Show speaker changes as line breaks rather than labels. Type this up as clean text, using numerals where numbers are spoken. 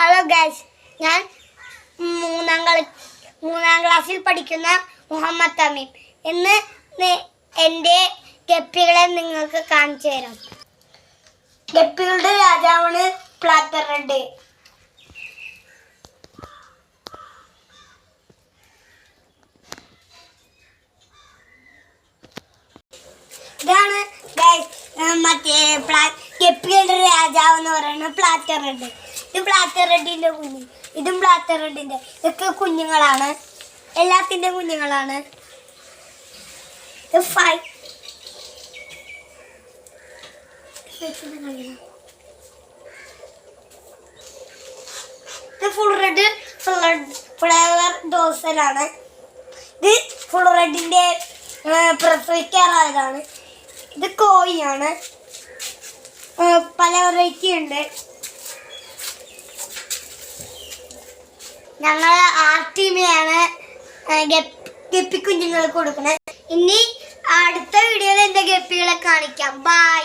Hello guys, ഞാൻ മൂന്നാം ക്ലാസ്സിൽ പഠിക്കുന്ന മുഹമ്മദ് തമീം. ഇന്ന് എൻ്റെ ഗപ്പികളെ നിങ്ങൾക്ക് കാണിച്ചു തരാം. ഗപ്പികളുടെ രാജാവാണ് പ്ലാറ്റർ റെഡ്. ഇതാണ് മറ്റേ ഗപ്പികളുടെ രാജാവ് എന്ന് പറയുന്നത് പ്ലാറ്റർ റെഡ്. ഇത് പ്ലാറ്റർ റെഡിന്റെ കുഞ്ഞ്, ഇതും പ്ലാറ്റർ റെഡിന്റെ. ഇതൊക്കെ കുഞ്ഞുങ്ങളാണ്, എല്ലാത്തിന്റെ കുഞ്ഞുങ്ങളാണ്. ഇത് ഫുൾ റെഡ് ഫ്ലവർ ഡോസറാണ്. ഇത് ഫുൾ റെഡിന്റെ പ്രസവിക്കാറായതാണ്. ഇത് കോഴിയാണ്, പല വെറൈറ്റി ഉണ്ട്. ഞങ്ങൾ ആർട്ടിമിയാണ് ഗപ്പി കുഞ്ഞുങ്ങൾക്ക് കൊടുക്കുന്നത്. ഇനി അടുത്ത വീഡിയോയിൽ എൻ്റെ ഗപ്പികളെ കാണിക്കാം. ബൈ.